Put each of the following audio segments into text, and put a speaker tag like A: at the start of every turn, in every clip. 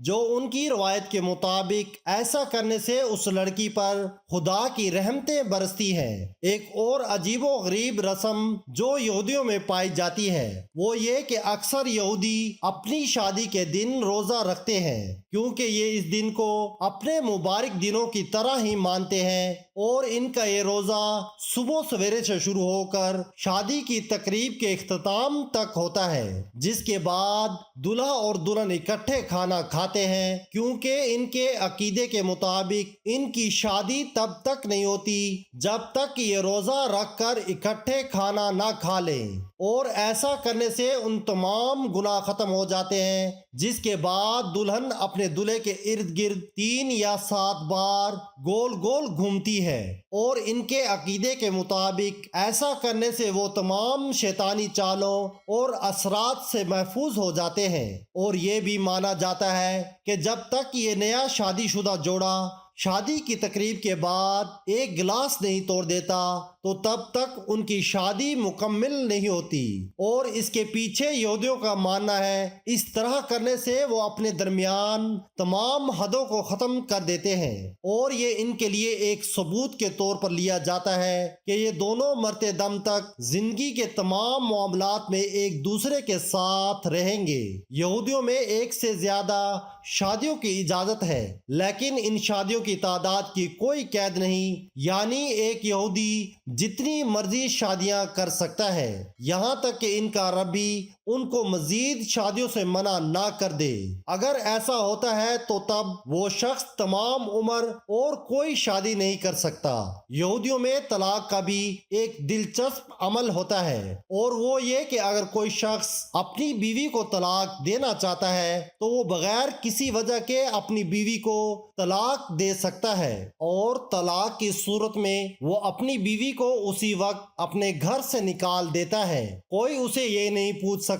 A: جو ان کی روایت کے مطابق ایسا کرنے سے اس لڑکی پر خدا کی رحمتیں برستی ہیں۔ ایک اور عجیب و غریب رسم جو یہودیوں میں پائی جاتی ہے وہ یہ کہ اکثر یہودی اپنی شادی کے دن روزہ رکھتے ہیں، کیونکہ یہ اس دن کو اپنے مبارک دنوں کی طرح ہی مانتے ہیں، اور ان کا یہ روزہ صبح سویرے سے شروع ہو کر شادی کی تقریب کے اختتام تک ہوتا ہے، جس کے بعد دلہا اور دلہن اکٹھے کھانا کھاتے ہیں، کیونکہ ان کے عقیدے کے مطابق ان کی شادی تب تک نہیں ہوتی جب تک یہ روزہ رکھ کر اکٹھے کھانا نہ کھا لیں، اور ایسا کرنے سے ان تمام گناہ ختم ہو جاتے ہیں، جس کے بعد دلہن اپنے دلہے کے ارد گرد 3 یا 7 بار گول گول گھومتی ہے، اور ان کے عقیدے کے مطابق ایسا کرنے سے وہ تمام شیطانی چالوں اور اثرات سے محفوظ ہو جاتے ہیں۔ اور یہ بھی مانا جاتا ہے کہ جب تک یہ نیا شادی شدہ جوڑا شادی کی تقریب کے بعد ایک گلاس نہیں توڑ دیتا تو تب تک ان کی شادی مکمل نہیں ہوتی، اور اس کے پیچھے یہودیوں کا ماننا ہے اس طرح کرنے سے وہ اپنے درمیان تمام حدوں کو ختم کر دیتے ہیں، اور یہ ان کے لیے ایک ثبوت کے طور پر لیا جاتا ہے کہ یہ دونوں مرتے دم تک زندگی کے تمام معاملات میں ایک دوسرے کے ساتھ رہیں گے۔ یہودیوں میں 1 سے زیادہ شادیوں کی اجازت ہے، لیکن ان شادیوں کی تعداد کی کوئی قید نہیں، یعنی ایک یہودی جتنی مرضی شادیاں کر سکتا ہے، یہاں تک کہ ان کا ربی ان کو مزید شادیوں سے منع نہ کر دے۔ اگر ایسا ہوتا ہے تو تب وہ شخص تمام عمر اور کوئی شادی نہیں کر سکتا۔ یہودیوں میں طلاق کا بھی ایک دلچسپ عمل ہوتا ہے، اور وہ یہ کہ اگر کوئی شخص اپنی بیوی کو طلاق دینا چاہتا ہے تو وہ بغیر کسی وجہ کے اپنی بیوی کو طلاق دے سکتا ہے، اور طلاق کی صورت میں وہ اپنی بیوی کو اسی وقت اپنے گھر سے نکال دیتا ہے۔ کوئی اسے یہ نہیں پوچھ سکتا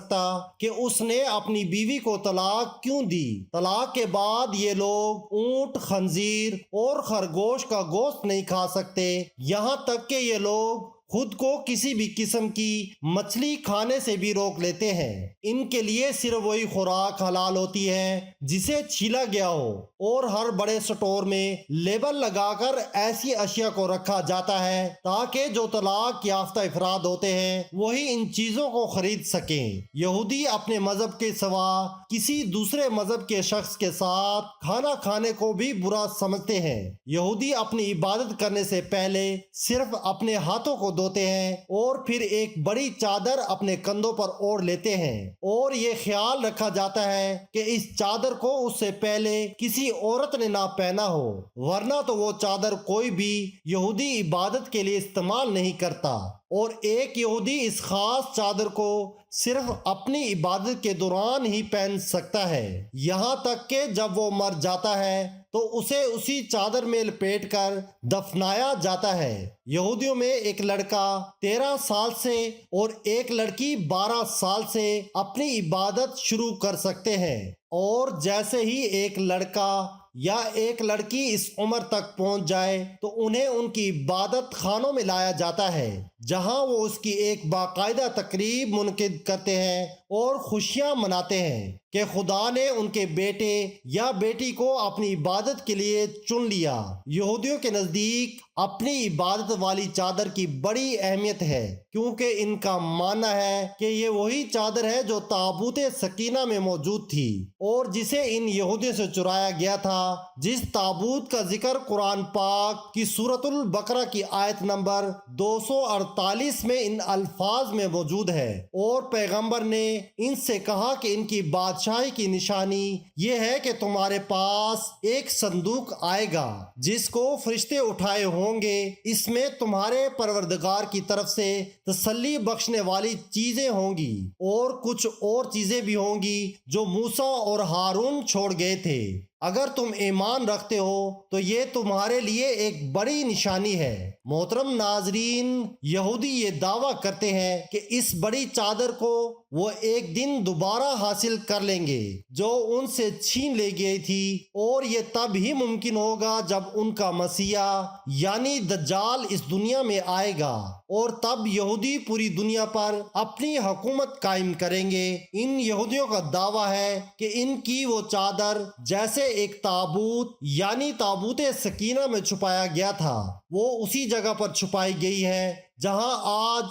A: کہ اس نے اپنی بیوی کو طلاق کیوں دی۔ طلاق کے بعد یہ لوگ اونٹ، خنزیر اور خرگوش کا گوشت نہیں کھا سکتے، یہاں تک کہ یہ لوگ خود کو کسی بھی قسم کی مچھلی کھانے سے بھی روک لیتے ہیں۔ ان کے لیے صرف وہی خوراک حلال ہوتی ہے جسے چھیلا گیا ہو، اور ہر بڑے سٹور میں لیبل لگا کر ایسی اشیاء کو رکھا جاتا ہے تاکہ جو طلاق یافتہ افراد ہوتے ہیں وہی ان چیزوں کو خرید سکیں۔ یہودی اپنے مذہب کے سوا کسی دوسرے مذہب کے شخص کے ساتھ کھانا کھانے کو بھی برا سمجھتے ہیں۔ یہودی اپنی عبادت کرنے سے پہلے صرف اپنے ہاتھوں کو دھوتے ہیں اور پھر ایک بڑی چادر اپنے کندھوں پر اوڑھ لیتے ہیں، اور یہ خیال رکھا جاتا ہے کہ اس چادر کو اس سے پہلے کسی عورت نے نہ پہنا ہو، ورنہ تو وہ چادر کوئی بھی یہودی عبادت کے لیے استعمال نہیں کرتا، اور ایک یہودی اس خاص چادر کو صرف اپنی عبادت کے دوران ہی پہن سکتا ہے، یہاں تک کہ جب وہ مر جاتا ہے تو اسے اسی چادر میں لپیٹ کر دفنایا جاتا ہے۔ یہودیوں میں ایک لڑکا 13 سال سے اور ایک لڑکی 12 سال سے اپنی عبادت شروع کر سکتے ہیں، اور جیسے ہی ایک لڑکا یا ایک لڑکی اس عمر تک پہنچ جائے تو انہیں ان کی عبادت خانوں میں لایا جاتا ہے، جہاں وہ اس کی ایک باقاعدہ تقریب منعقد کرتے ہیں اور خوشیاں مناتے ہیں کہ خدا نے ان کے بیٹے یا بیٹی کو اپنی عبادت کے لیے چن لیا۔ یہودیوں کے نزدیک اپنی عبادت والی چادر کی بڑی اہمیت ہے، کیونکہ ان کا ماننا ہے کہ یہ وہی چادر ہے جو تابوت سکینہ میں موجود تھی اور جسے ان یہودیوں سے چرایا گیا تھا، جس تابوت کا ذکر قرآن پاک کی سورۃ البقرہ کی آیت نمبر 248 میں ان الفاظ میں موجود ہے، اور پیغمبر نے ان سے کہا کہ ان کی بادشاہی کی نشانی یہ ہے کہ تمہارے پاس ایک صندوق آئے گا جس کو فرشتے اٹھائے ہوں گے، اس میں تمہارے پروردگار کی طرف سے تسلی بخشنے والی چیزیں ہوں گی، اور کچھ اور چیزیں بھی ہوں گی جو موسیٰ اور ہارون چھوڑ گئے تھے۔ اگر تم ایمان رکھتے ہو تو یہ تمہارے لیے ایک بڑی نشانی ہے۔ محترم ناظرین، یہودی یہ دعویٰ کرتے ہیں کہ اس بڑی چادر کو وہ ایک دن دوبارہ حاصل کر لیں گے جو ان سے چھین لی گئی تھی، اور یہ تب ہی ممکن ہوگا جب ان کا مسیح یعنی دجال اس دنیا میں آئے گا، اور تب یہودی پوری دنیا پر اپنی حکومت قائم کریں گے۔ ان یہودیوں کا دعویٰ ہے کہ ان کی وہ چادر جیسے ایک تابوت یعنی تابوت سکینہ میں چھپایا گیا تھا، وہ اسی جگہ پر چھپائی گئی ہے جہاں آج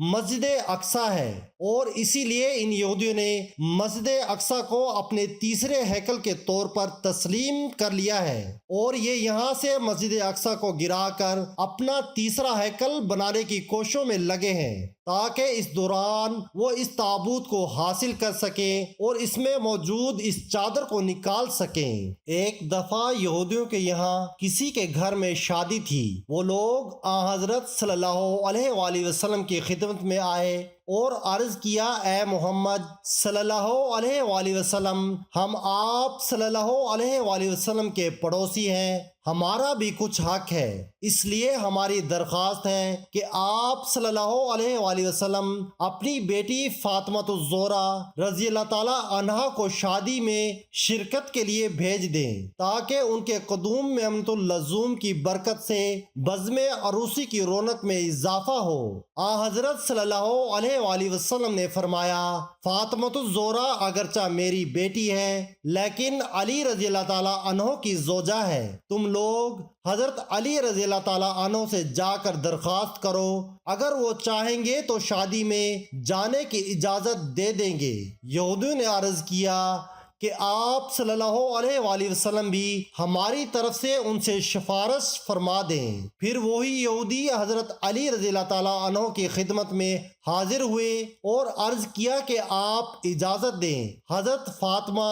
A: مسجد اقصیٰ ہے، اور اسی لیے ان یہودیوں نے مسجد اقصیٰ کو اپنے تیسرے ہیکل کے طور پر تسلیم کر لیا ہے، اور یہ یہاں سے مسجد اقصیٰ کو گرا کر اپنا تیسرا ہیکل بنانے کی کوششوں میں لگے ہیں تاکہ اس دوران وہ اس تابوت کو حاصل کر سکیں اور اس میں موجود اس چادر کو نکال سکیں۔ ایک دفعہ یہودیوں کے یہاں کسی کے گھر میں شادی تھی۔ وہ لوگ حضرت صلی اللہ علیہ وآلہ وسلم کی خدمت میں آئے اور عرض کیا، اے محمد صلی اللہ علیہ وآلہ وسلم، ہم آپ صلی اللہ علیہ وآلہ وسلم کے پڑوسی ہیں، ہمارا بھی کچھ حق ہے، اس لیے ہماری درخواست ہے کہ آپ صلی اللہ علیہ وآلہ وسلم اپنی بیٹی فاطمہ الزہرا رضی اللہ تعالی عنہا کو شادی میں شرکت کے لیے بھیج دیں تاکہ ان کے قدوم میں امنت اللزوم کی برکت سے بزم عروسی کی رونق میں اضافہ ہو۔ حضرت صلی اللہ علیہ وآلہ وسلم نے فرمایا، فاطمہ الزہرا اگرچہ میری بیٹی ہے لیکن علی رضی اللہ تعالی عنہ کی زوجہ ہے، تم لوگ حضرت علی رضی اللہ تعالیٰ عنہ سے جا کر درخواست کرو، اگر وہ چاہیں گے تو شادی میں جانے کی اجازت دے دیں گے۔ یہودیوں نے عرض کیا کہ آپ صلی اللہ علیہ وآلہ وسلم بھی ہماری طرف سے ان سے سفارش فرما دیں۔ پھر وہی یہودی حضرت علی رضی اللہ تعالیٰ عنہ کی خدمت میں حاضر ہوئے اور عرض کیا کہ آپ اجازت دیں، حضرت فاطمہ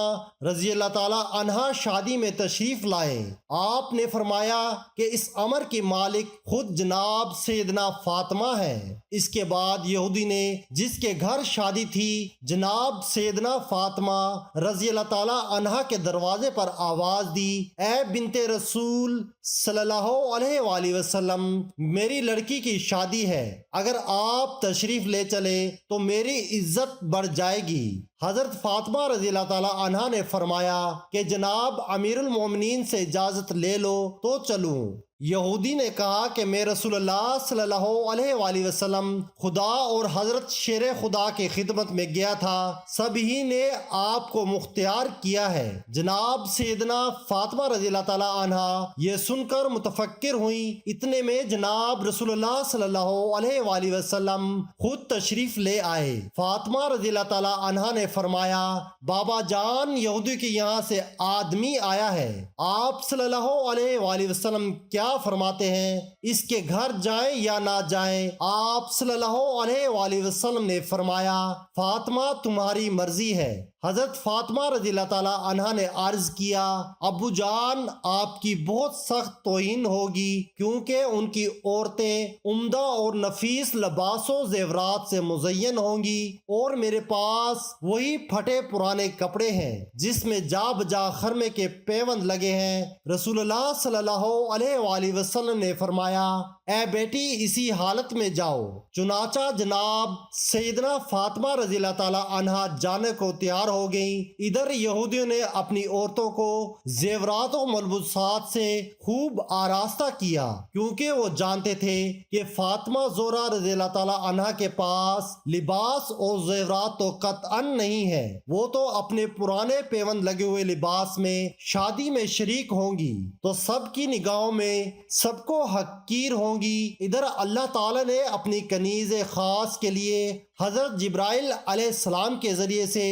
A: رضی اللہ تعالیٰ عنہا شادی میں تشریف لائیں۔ آپ نے فرمایا کہ اس امر کی مالک خود جناب سیدنا فاطمہ ہے۔ اس کے بعد یہودی نے جس کے گھر شادی تھی جناب سیدنا فاطمہ رضی اللہ تعالیٰ عنہا کے دروازے پر آواز دی، اے بنت رسول صلی اللہ علیہ وآلہ وسلم، میری لڑکی کی شادی ہے، اگر آپ تشریف لے چلے تو میری عزت بڑھ جائے گی۔ حضرت فاطمہ رضی اللہ تعالی عنہا نے فرمایا کہ جناب امیر المومنین سے اجازت لے لو تو چلوں۔ یہودی نے کہا کہ میں رسول اللہ صلی اللہ علیہ وآلہ وسلم خدا اور حضرت شیر خدا کی خدمت میں گیا تھا، سبھی نے آپ کو مختار کیا ہے۔ جناب سیدنا فاطمہ رضی اللہ تعالی عنہا یہ سن کر متفکر ہوئیں، اتنے میں جناب رسول اللہ صلی اللہ علیہ وآلہ وسلم خود تشریف لے آئے۔ فاطمہ رضی اللہ تعالی عنہا نے فرمایا، بابا جان، یہودی کے یہاں سے آدمی آیا ہے، آپ صلی اللہ علیہ وآلہ وسلم کیا فرماتے ہیں، اس کے گھر جائیں یا نہ جائیں؟ آپ صلی اللہ علیہ وآلہ وسلم نے فرمایا، فاطمہ تمہاری مرضی ہے۔ حضرت فاطمہ رضی اللہ تعالی عنہا نے عرض کیا، ابو جان، آپ کی بہت سخت توہین ہوگی کیونکہ ان کی عورتیں عمدہ اور نفیس لباس و زیورات سے مزین ہوں گی اور میرے پاس وہی پھٹے پرانے کپڑے ہیں جس میں جا بجا خرمے کے پیوند لگے ہیں۔ رسول اللہ صلی اللہ علیہ وآلہ وسلم نے فرمایا، اے بیٹی، اسی حالت میں جاؤ۔ چنانچہ جناب سیدنا فاطمہ رضی اللہ تعالی عنہا جانے کو تیار ہو گئیں۔ ادھر یہودیوں نے اپنی عورتوں کو زیورات و ملبوسات سے خوب آراستہ کیا کیونکہ وہ جانتے تھے کہ فاطمہ زہرا رضی اللہ تعالی عنہا کے پاس لباس اور زیورات تو قطعاً نہیں ہے، وہ تو اپنے پرانے پیوند لگے ہوئے لباس میں شادی میں شریک ہوں گی تو سب کی نگاہوں میں سب کو حقیر ہوں گی۔ ادھر اللہ تعالی نے اپنی کنیز خاص کے لیے حضرت جبرائیل علیہ السلام کے ذریعے سے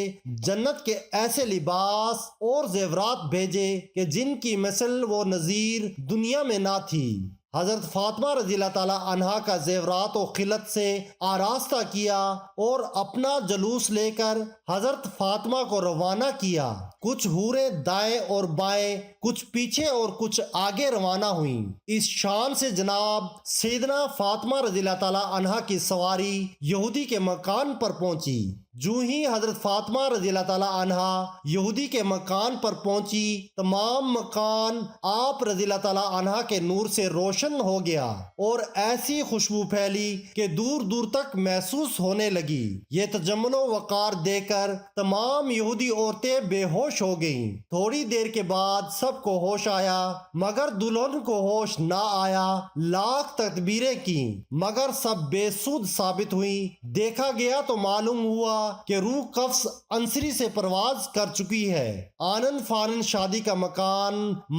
A: جنت کے ایسے لباس اور زیورات بھیجے کہ جن کی مثل و نظیر دنیا میں نہ تھی۔ حضرت فاطمہ رضی اللہ تعالی عنہا کا زیورات و خلت سے آراستہ کیا اور اپنا جلوس لے کر حضرت فاطمہ کو روانہ کیا۔ کچھ حوریں دائیں اور بائیں، کچھ پیچھے اور کچھ آگے روانہ ہوئیں۔ اس شان سے جناب سیدنا فاطمہ رضی اللہ تعالی عنہا کی سواری یہودی کے مکان پر پہنچی۔ جو ہی حضرت فاطمہ رضی اللہ تعالی عنہا یہودی کے مکان پر پہنچی، تمام مکان آپ رضی اللہ تعالی عنہا کے نور سے روشن ہو گیا اور ایسی خوشبو پھیلی کہ دور دور تک محسوس ہونے لگی۔ یہ تجمل و وقار دے کر تمام یہودی عورتیں بے ہوش خاموش ہو گئیں۔ تھوڑی دیر کے بعد سب کو ہوش آیا مگر دلہن کو ہوش نہ آیا۔ لاکھ تدبیریں کی مگر سب بے سود ثابت ہوئی۔ دیکھا گیا تو معلوم ہوا کہ روح قفس انصری سے پرواز کر چکی ہے۔ آنن فانن شادی کا مکان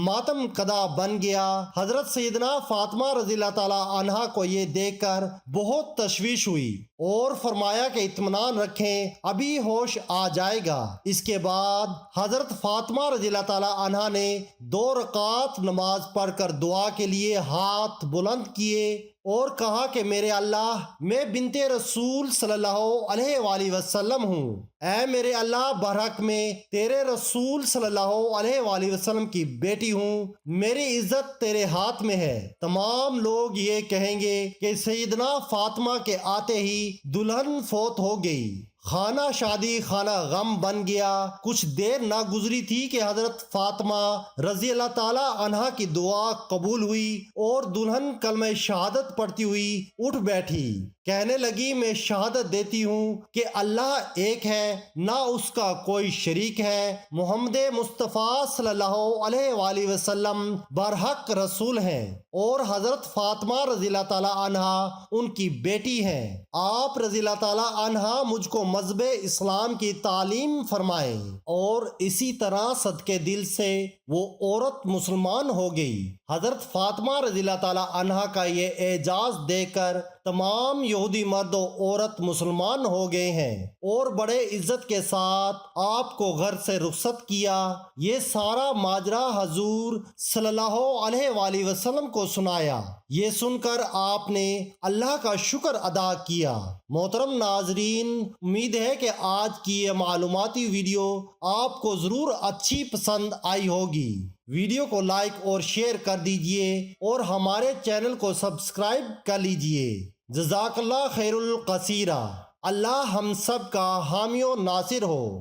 A: ماتم کدا بن گیا۔ حضرت سیدنا فاطمہ رضی اللہ تعالی عنہا کو یہ دیکھ کر بہت تشویش ہوئی اور فرمایا کہ اطمینان رکھیں، ابھی ہوش آ جائے گا۔ اس کے بعد حضرت فاطمہ رضی اللہ تعالی عنہا نے 2 رکعات نماز پڑھ کر دعا کے لیے ہاتھ بلند کیے اور کہا کہ میرے اللہ، میں بنت رسول صلی اللہ علیہ وآلہ وسلم ہوں۔ اے میرے اللہ، برحق میں تیرے رسول صلی اللہ علیہ وآلہ وسلم کی بیٹی ہوں، میری عزت تیرے ہاتھ میں ہے۔ تمام لوگ یہ کہیں گے کہ سیدنا فاطمہ کے آتے ہی دلہن فوت ہو گئی۔ خانہ شادی خانہ غم بن گیا۔ کچھ دیر نہ گزری تھی کہ حضرت فاطمہ رضی اللہ تعالی عنہا کی دعا قبول ہوئی اور دلہن کلمہ شہادت پڑھتی ہوئی اٹھ بیٹھی۔ کہنے لگی، میں شہادت دیتی ہوں کہ اللہ ایک ہے، نہ اس کا کوئی شریک ہے، محمد مصطفیٰ صلی اللہ علیہ وآلہ وسلم برحق رسول ہیں، اور حضرت فاطمہ رضی اللہ تعالی عنہا ان کی بیٹی ہیں۔ آپ رضی اللہ تعالی عنہا مجھ کو مذہب اسلام کی تعلیم فرمائیں، اور اسی طرح صدقے دل سے وہ عورت مسلمان ہو گئی۔ حضرت فاطمہ رضی اللہ تعالی عنہا کا یہ اعجاز دیکھ کر تمام یہودی مرد و عورت مسلمان ہو گئے ہیں اور بڑے عزت کے ساتھ آپ کو گھر سے رخصت کیا۔ یہ سارا ماجرا حضور صلی اللہ علیہ وآلہ وسلم کو سنایا۔ یہ سن کر آپ نے اللہ کا شکر ادا کیا۔ محترم ناظرین، امید ہے کہ آج کی یہ معلوماتی ویڈیو آپ کو ضرور اچھی پسند آئی ہوگی۔ ویڈیو کو لائک اور شیئر کر دیجئے اور ہمارے چینل کو سبسکرائب کر لیجئے۔ جزاک اللہ خیر القصیرہ۔ اللہ ہم سب کا حامی و ناصر ہو۔